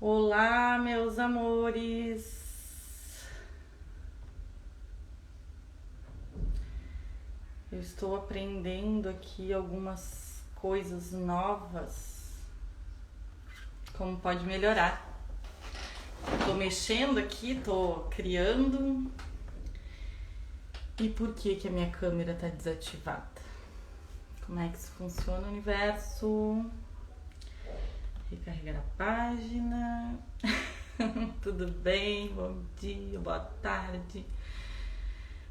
Olá, meus amores! Eu estou aprendendo aqui algumas coisas novas, como pode melhorar. Tô mexendo aqui, tô criando. E por que que a minha câmera tá desativada? Como é que isso funciona, universo? Recarregar a página. Tudo bem? Bom dia, boa tarde.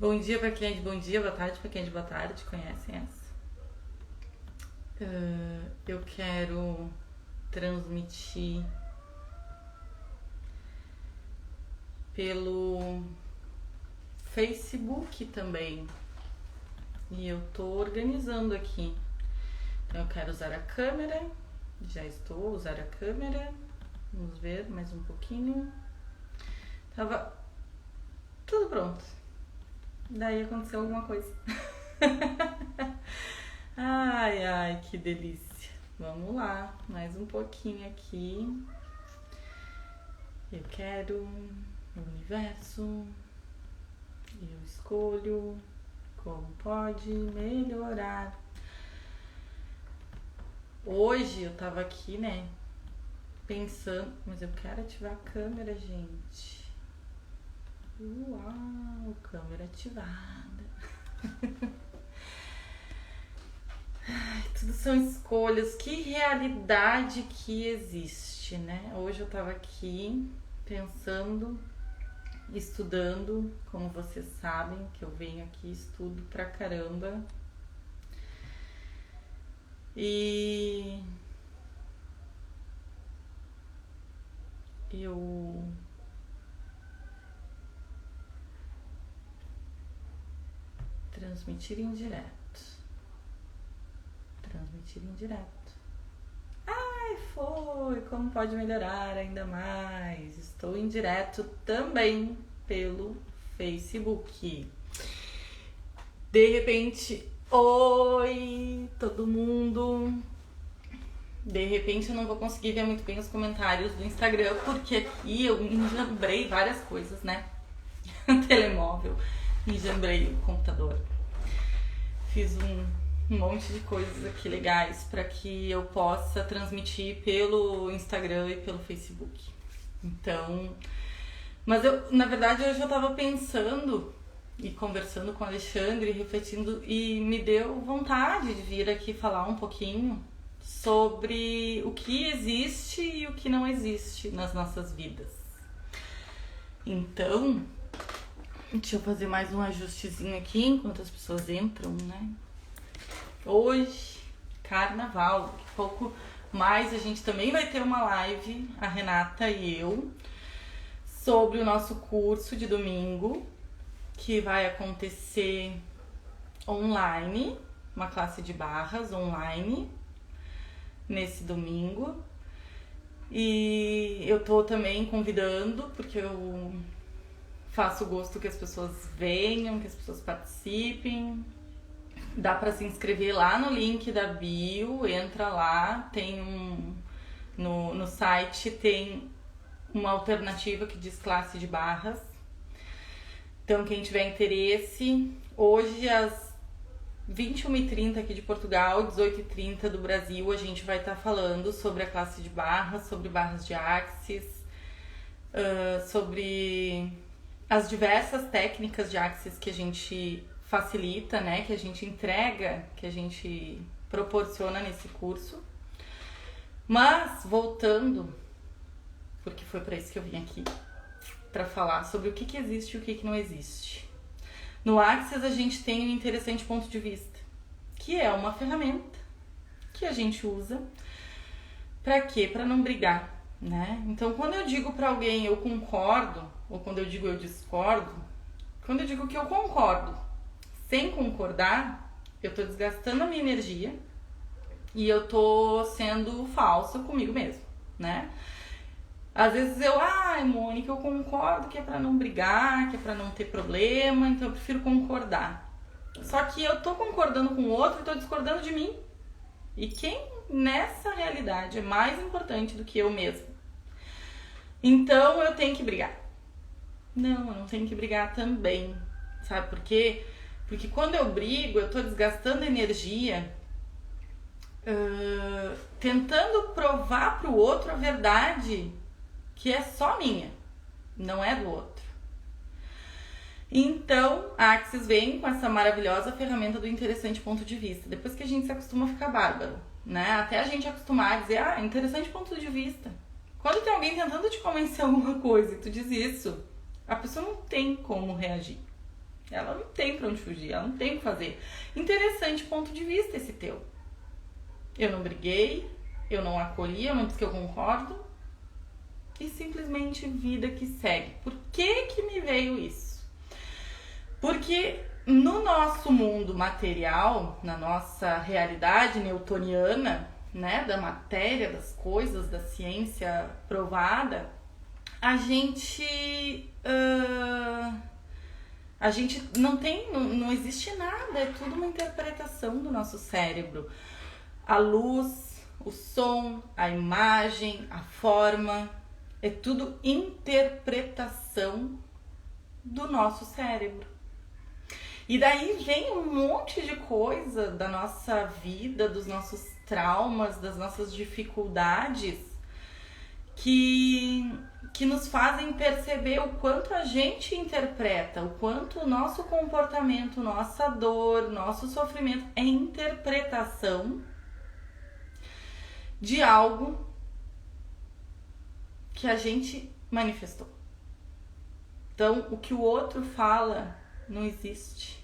Bom dia para quem é de bom dia, boa tarde para quem é de boa tarde. Conhecem essa? Eu quero transmitir pelo Facebook também. E eu tô organizando aqui. Então eu quero usar a câmera. Já estou a usar a câmera. Vamos ver mais um pouquinho. Tava tudo pronto. Daí aconteceu alguma coisa. Ai, que delícia. Vamos lá, mais um pouquinho aqui. Eu quero o universo. Eu escolho como pode melhorar. Hoje eu tava aqui, né, pensando, mas eu quero ativar a câmera, gente. Uau, câmera ativada. Ai, tudo são escolhas. Que realidade que existe, né? Hoje eu tava aqui pensando, estudando, como vocês sabem que eu venho aqui estudo pra caramba. E eu transmitir em direto. Ai, foi! Como pode melhorar ainda mais? Estou em direto também pelo Facebook. De repente, oi, todo mundo. De repente eu não vou conseguir ver muito bem os comentários do Instagram, porque aqui eu enjambrei várias coisas, né? Telemóvel, enjambrei o computador. Fiz um monte de coisas aqui legais para que eu possa transmitir pelo Instagram e pelo Facebook. Então, mas eu, na verdade, hoje eu tava pensando e conversando com o Alexandre, refletindo, e me deu vontade de vir aqui falar um pouquinho sobre o que existe e o que não existe nas nossas vidas. Então, deixa eu fazer mais um ajustezinho aqui enquanto as pessoas entram, né? Hoje, carnaval, daqui a pouco mais a gente também vai ter uma live, a Renata e eu, sobre o nosso curso de domingo, que vai acontecer online, uma classe de barras online, nesse domingo. E eu tô também convidando, porque eu faço gosto que as pessoas venham, que as pessoas participem. Dá pra se inscrever lá no link da bio, entra lá, tem no site tem uma alternativa que diz classe de barras. Então quem tiver interesse, hoje às 21h30 aqui de Portugal, 18h30 do Brasil, a gente vai estar falando sobre a classe de barras, sobre barras de axis, sobre as diversas técnicas de axis que a gente facilita, né, que a gente entrega, que a gente proporciona nesse curso. Mas, voltando, porque foi para isso que eu vim aqui, para falar sobre o que existe e o que não existe. No Axis a gente tem um interessante ponto de vista, que é uma ferramenta que a gente usa para quê? Para não brigar, né? Então, quando eu digo para alguém eu concordo, ou quando eu digo eu discordo, quando eu digo que eu concordo sem concordar, eu tô desgastando a minha energia e eu tô sendo falsa comigo mesmo, né? Às vezes Mônica, eu concordo que é pra não brigar, que é pra não ter problema, então eu prefiro concordar. Só que eu tô concordando com o outro e tô discordando de mim. E quem nessa realidade é mais importante do que eu mesma? Então eu tenho que brigar. Não, eu não tenho que brigar também. Sabe por quê? Porque quando eu brigo, eu tô desgastando energia tentando provar pro outro a verdade que é só minha, não é do outro. Então, a Axis vem com essa maravilhosa ferramenta do interessante ponto de vista. Depois que a gente se acostuma a ficar bárbaro, né? Até a gente acostumar a dizer, interessante ponto de vista. Quando tem alguém tentando te convencer alguma coisa e tu diz isso, a pessoa não tem como reagir. Ela não tem pra onde fugir, ela não tem o que fazer. Interessante ponto de vista esse teu. Eu não briguei, eu não acolhi, eu não disse que eu concordo. E simplesmente vida que segue. Por que me veio isso? Porque no nosso mundo material, na nossa realidade newtoniana, né, da matéria, das coisas, da ciência provada, a gente não existe nada, é tudo uma interpretação do nosso cérebro. A luz, o som, a imagem, a forma, é tudo interpretação do nosso cérebro. E daí vem um monte de coisa da nossa vida, dos nossos traumas, das nossas dificuldades, que nos fazem perceber o quanto a gente interpreta, o quanto o nosso comportamento, nossa dor, nosso sofrimento é interpretação de algo que a gente manifestou. Então, o que o outro fala não existe.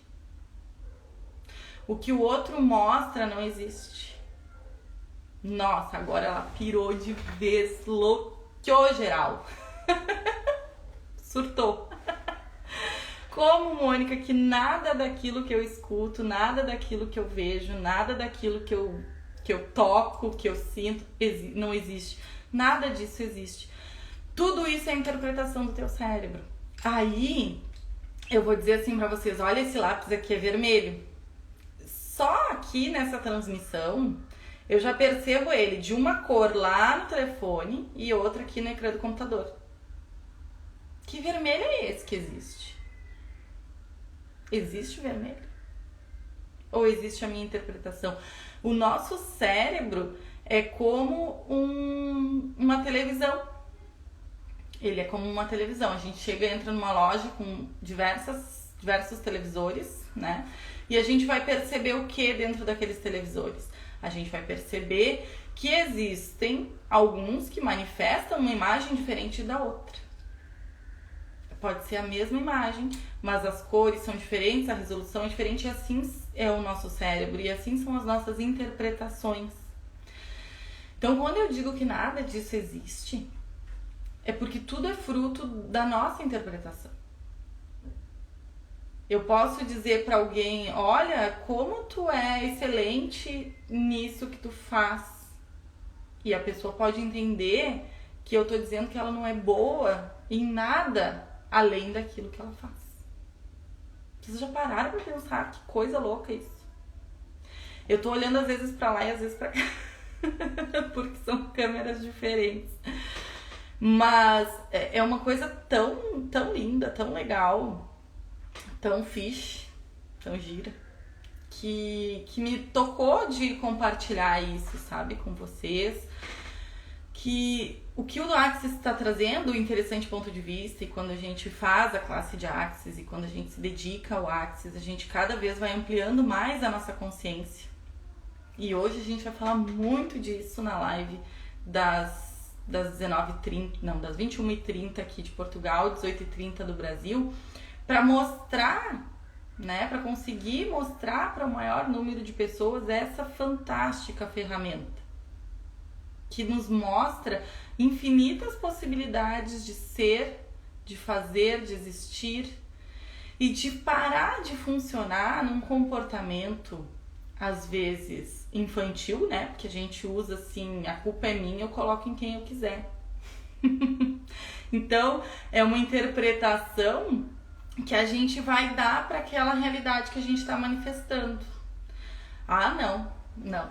O que o outro mostra não existe. Nossa, agora ela pirou de vez, loucou geral. Surtou. Como, Mônica, que nada daquilo que eu escuto, nada daquilo que eu vejo, nada daquilo que eu toco, que eu sinto, não existe. Nada disso existe. Tudo isso é a interpretação do teu cérebro. Aí, eu vou dizer assim pra vocês, olha, esse lápis aqui é vermelho. Só aqui nessa transmissão, eu já percebo ele de uma cor lá no telefone e outra aqui no ecrã do computador. Que vermelho é esse que existe? Existe o vermelho? Ou existe a minha interpretação? O nosso cérebro é como uma televisão. Ele é como uma televisão. A gente entra numa loja com diversos televisores, né? E a gente vai perceber o que dentro daqueles televisores? A gente vai perceber que existem alguns que manifestam uma imagem diferente da outra. Pode ser a mesma imagem, mas as cores são diferentes, a resolução é diferente, e assim é o nosso cérebro, e assim são as nossas interpretações. Então, quando eu digo que nada disso existe, é porque tudo é fruto da nossa interpretação. Eu posso dizer para alguém, olha, como tu é excelente nisso que tu faz. E a pessoa pode entender que eu tô dizendo que ela não é boa em nada além daquilo que ela faz. Vocês já pararam pra pensar que coisa louca isso? Eu tô olhando às vezes pra lá e às vezes pra cá. Porque são câmeras diferentes. Mas é uma coisa tão, tão linda, tão legal, tão fixe, tão gira, que me tocou de compartilhar isso, sabe, com vocês. Que o que o Axis está trazendo, o interessante ponto de vista, e quando a gente faz a classe de Axis e quando a gente se dedica ao Axis, a gente cada vez vai ampliando mais a nossa consciência. E hoje a gente vai falar muito disso na live das 19h30, não, das 21h30 aqui de Portugal, 18h30 do Brasil, para mostrar, né, para conseguir mostrar para o maior número de pessoas essa fantástica ferramenta que nos mostra infinitas possibilidades de ser, de fazer, de existir e de parar de funcionar num comportamento, às vezes, infantil, né? Porque a gente usa assim, a culpa é minha, eu coloco em quem eu quiser. Então, é uma interpretação que a gente vai dar para aquela realidade que a gente está manifestando. Ah, não,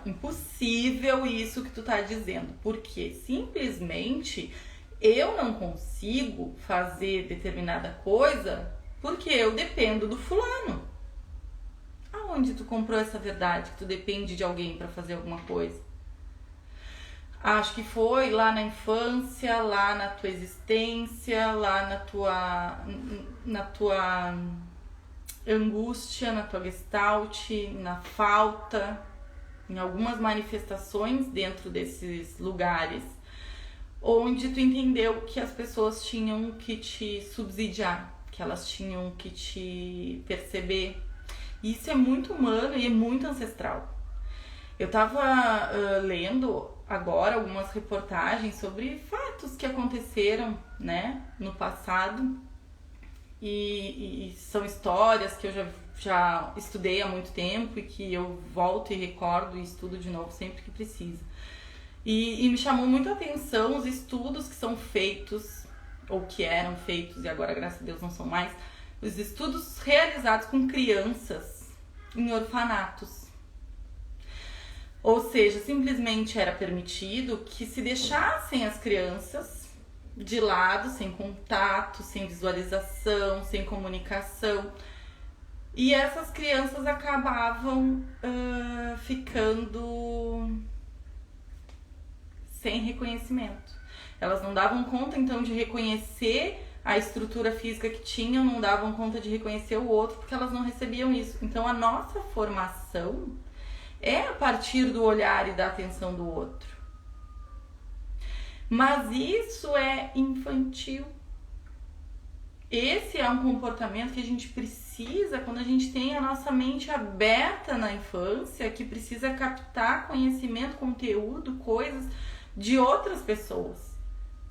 impossível isso que tu tá dizendo, porque simplesmente eu não consigo fazer determinada coisa porque eu dependo do fulano. Aonde tu comprou essa verdade que tu depende de alguém para fazer alguma coisa? Acho que foi lá na infância, lá na tua existência, lá na tua angústia, na tua gestalt, na falta, em algumas manifestações dentro desses lugares, onde tu entendeu que as pessoas tinham que te subsidiar, que elas tinham que te perceber. Isso é muito humano e é muito ancestral. Eu tava lendo agora algumas reportagens sobre fatos que aconteceram, né, no passado, e são histórias que eu já estudei há muito tempo e que eu volto e recordo e estudo de novo sempre que precisa. E me chamou muito a atenção os estudos que são feitos, ou que eram feitos, e agora, graças a Deus, não são mais, os estudos realizados com crianças em orfanatos. Ou seja, simplesmente era permitido que se deixassem as crianças de lado, sem contato, sem visualização, sem comunicação. E essas crianças acabavam ficando sem reconhecimento. Elas não davam conta, então, de reconhecer a estrutura física que tinham, não davam conta de reconhecer o outro, porque elas não recebiam isso. Então, a nossa formação é a partir do olhar e da atenção do outro. Mas isso é infantil. Esse é um comportamento que a gente precisa, quando a gente tem a nossa mente aberta na infância, que precisa captar conhecimento, conteúdo, coisas de outras pessoas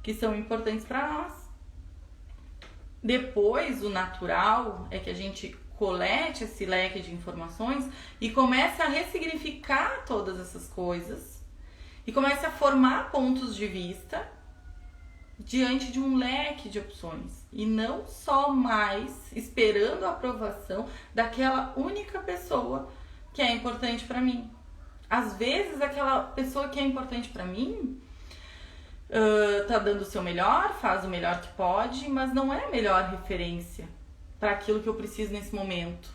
que são importantes para nós. Depois, o natural é que a gente colete esse leque de informações e comece a ressignificar todas essas coisas e comece a formar pontos de vista diante de um leque de opções e não só mais esperando a aprovação daquela única pessoa que é importante para mim. Às vezes aquela pessoa que é importante para mim tá dando o seu melhor, faz o melhor que pode, mas não é a melhor referência para aquilo que eu preciso nesse momento.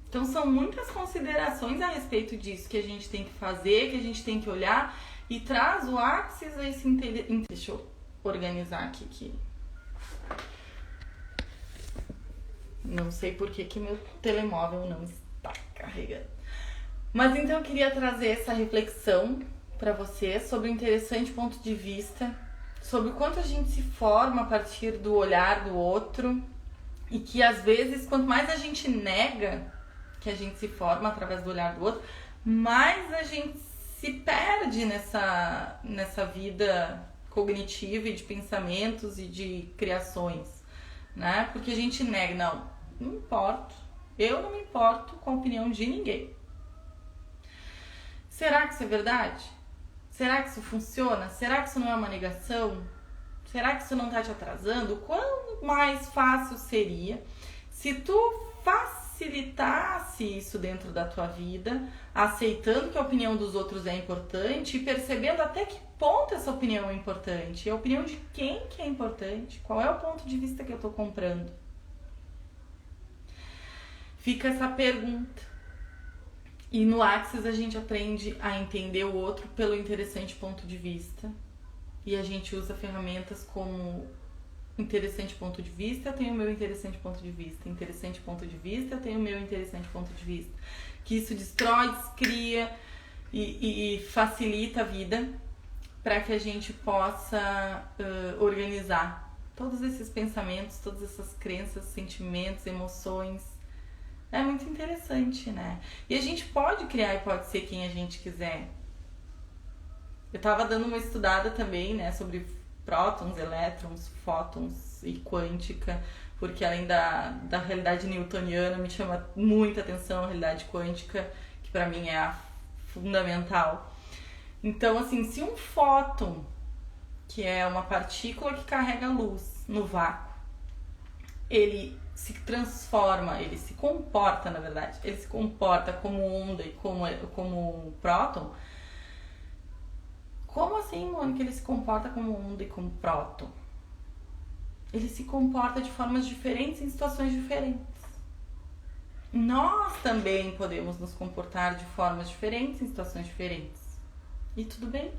Então são muitas considerações a respeito disso que a gente tem que fazer, que a gente tem que olhar, e traz o Axis a esse Deixa eu organizar aqui que não sei por que meu telemóvel não está carregando. Mas então eu queria trazer essa reflexão para você sobre o interessante ponto de vista, sobre o quanto a gente se forma a partir do olhar do outro, e que às vezes, quanto mais a gente nega que a gente se forma através do olhar do outro, mais a gente se perde nessa vida cognitiva e de pensamentos e de criações, né? Porque a gente nega, não importo, eu não me importo com a opinião de ninguém. Será que isso é verdade? Será que isso funciona? Será que isso não é uma negação? Será que isso não está te atrasando? Quanto mais fácil seria se tu facilitasse isso dentro da tua vida, aceitando que a opinião dos outros é importante e percebendo até que ponto essa opinião é importante, a opinião de quem que é importante, qual é o ponto de vista que eu estou comprando. Fica essa pergunta. E no Axis a gente aprende a entender o outro pelo interessante ponto de vista. E a gente usa ferramentas como interessante ponto de vista, eu tenho o meu interessante ponto de vista. Interessante ponto de vista, eu tenho o meu interessante ponto de vista. Que isso destrói, descria e facilita a vida para que a gente possa organizar todos esses pensamentos, todas essas crenças, sentimentos, emoções. É muito interessante, né? E a gente pode criar e pode ser quem a gente quiser. Eu tava dando uma estudada também, né, sobre prótons, elétrons, fótons e quântica, porque além da realidade newtoniana me chama muita atenção a realidade quântica, que pra mim é a fundamental. Então, assim, se um fóton, que é uma partícula que carrega luz no vácuo, ele se transforma, ele se comporta, na verdade, ele se comporta como onda e como próton, Como assim, Mônica, ele se comporta como onda e como próton? Ele se comporta de formas diferentes em situações diferentes. Nós também podemos nos comportar de formas diferentes em situações diferentes. E tudo bem.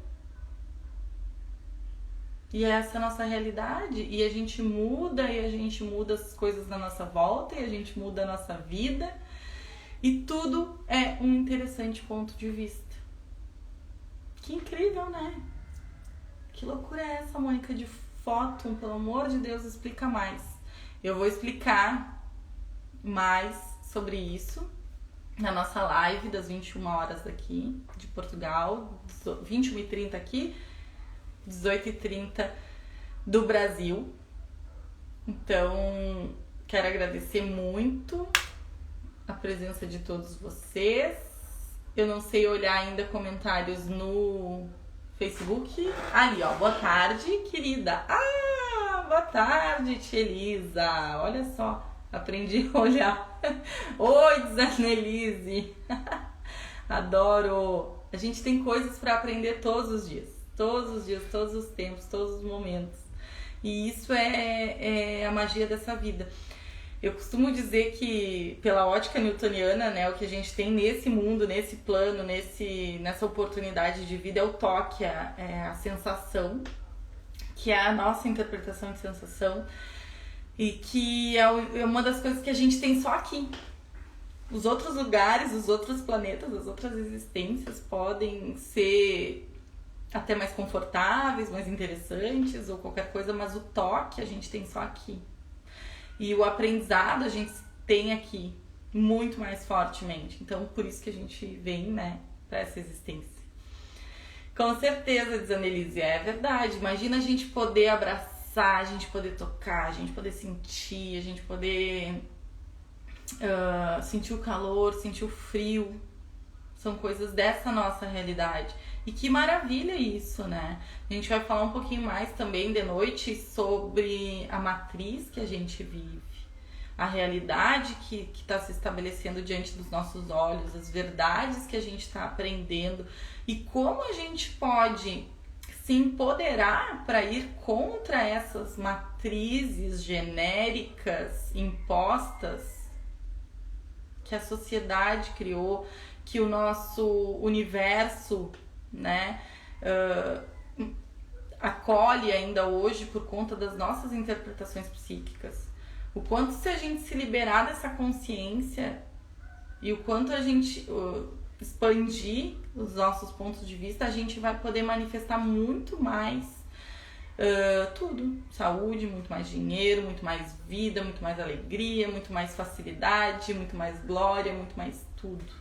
E essa é a nossa realidade. E a gente muda, e a gente muda as coisas na nossa volta, e a gente muda a nossa vida. E tudo é um interessante ponto de vista. Que incrível, né? Que loucura é essa, Mônica, de fóton? Pelo amor de Deus, explica mais. Eu vou explicar mais sobre isso na nossa live das 21 horas aqui de Portugal, 21h30 aqui, 18h30 do Brasil. Então, quero agradecer muito a presença de todos vocês. Eu não sei olhar ainda comentários no Facebook. Ali, ó, boa tarde, querida. Ah, boa tarde, tia Elisa. Olha só, aprendi a olhar. Oi, Zanelise. Adoro. A gente tem coisas para aprender todos os dias. Todos os dias, todos os tempos, todos os momentos. E isso é a magia dessa vida. Eu costumo dizer que, pela ótica newtoniana, né, o que a gente tem nesse mundo, nesse plano, nessa oportunidade de vida é o toque, é a sensação, que é a nossa interpretação de sensação e que é uma das coisas que a gente tem só aqui. Os outros lugares, os outros planetas, as outras existências podem ser até mais confortáveis, mais interessantes ou qualquer coisa, mas o toque a gente tem só aqui. E o aprendizado a gente tem aqui, muito mais fortemente. Então, por isso que a gente vem, né, para essa existência. Com certeza, diz a Annelise, é verdade. Imagina a gente poder abraçar, a gente poder tocar, a gente poder sentir, a gente poder sentir o calor, sentir o frio. São coisas dessa nossa realidade. E que maravilha isso, né? A gente vai falar um pouquinho mais também de noite sobre a matriz que a gente vive, a realidade que está se estabelecendo diante dos nossos olhos, as verdades que a gente está aprendendo e como a gente pode se empoderar para ir contra essas matrizes genéricas impostas que a sociedade criou, que o nosso universo, né, acolhe ainda hoje por conta das nossas interpretações psíquicas. O quanto se a gente se liberar dessa consciência e o quanto a gente expandir os nossos pontos de vista, a gente vai poder manifestar muito mais tudo. Saúde, muito mais dinheiro, muito mais vida, muito mais alegria, muito mais facilidade, muito mais glória, muito mais tudo.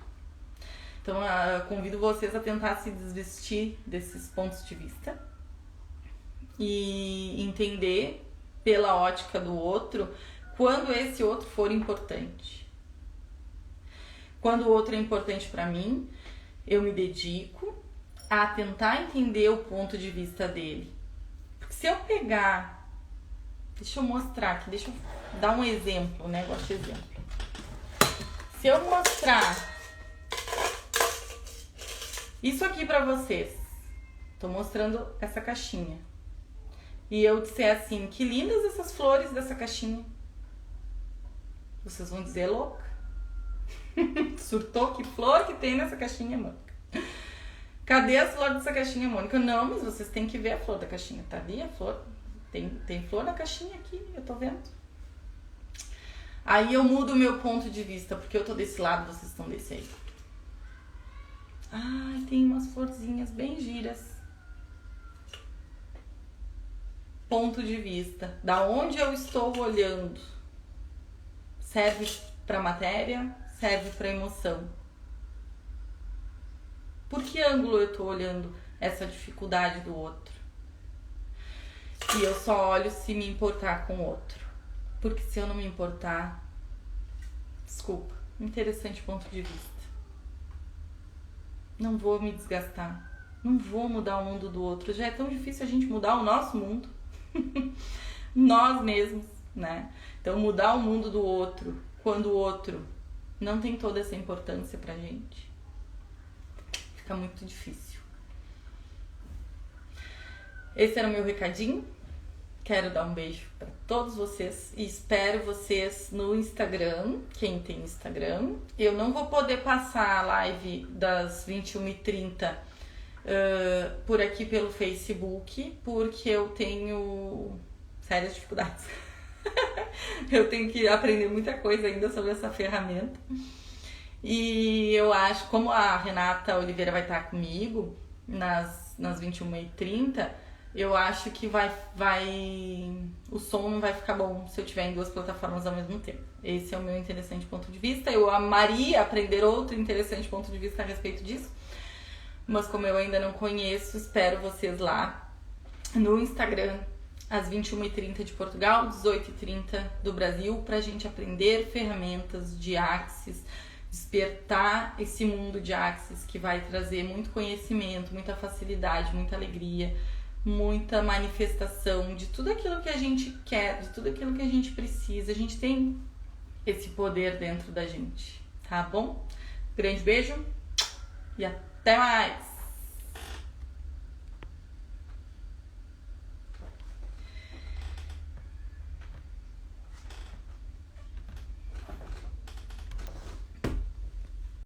Então, convido vocês a tentar se desvestir desses pontos de vista e entender pela ótica do outro quando esse outro for importante. Quando o outro é importante para mim, eu me dedico a tentar entender o ponto de vista dele. Porque se eu pegar... Deixa eu mostrar aqui, deixa eu dar um exemplo, né? Gosto de exemplo. Se eu mostrar isso aqui pra vocês, tô mostrando essa caixinha, e eu disser assim, que lindas essas flores dessa caixinha, vocês vão dizer, louca? Surtou? Que flor que tem nessa caixinha, Mônica? Cadê as flores dessa caixinha, Mônica? Não, mas vocês têm que ver a flor da caixinha, tá ali a flor? Tem flor na caixinha aqui, eu tô vendo. Aí eu mudo o meu ponto de vista, porque eu tô desse lado, vocês estão desse aí. Ai, tem umas florzinhas bem giras. Ponto de vista. Da onde eu estou olhando? Serve para matéria? Serve para emoção? Por que ângulo eu estou olhando essa dificuldade do outro? E eu só olho se me importar com o outro. Porque se eu não me importar... Desculpa, interessante ponto de vista. Não vou me desgastar. Não vou mudar o mundo do outro. Já é tão difícil a gente mudar o nosso mundo. Nós mesmos, né? Então, mudar o mundo do outro, quando o outro não tem toda essa importância pra gente, fica muito difícil. Esse era o meu recadinho. Quero dar um beijo para todos vocês e espero vocês no Instagram, quem tem Instagram. Eu não vou poder passar a live das 21h30 por aqui pelo Facebook, porque eu tenho sérias dificuldades. Eu tenho que aprender muita coisa ainda sobre essa ferramenta. E eu acho, como a Renata Oliveira vai estar comigo nas 21h30, eu acho que o som não vai ficar bom se eu tiver em duas plataformas ao mesmo tempo. Esse é o meu interessante ponto de vista. Eu amaria aprender outro interessante ponto de vista a respeito disso, mas como eu ainda não conheço, espero vocês lá no Instagram às 21h30 de Portugal, 18h30 do Brasil, pra gente aprender ferramentas de Axis, despertar esse mundo de Axis que vai trazer muito conhecimento, muita facilidade, muita alegria, muita manifestação de tudo aquilo que a gente quer, de tudo aquilo que a gente precisa. A gente tem esse poder dentro da gente, tá bom? Grande beijo e até mais!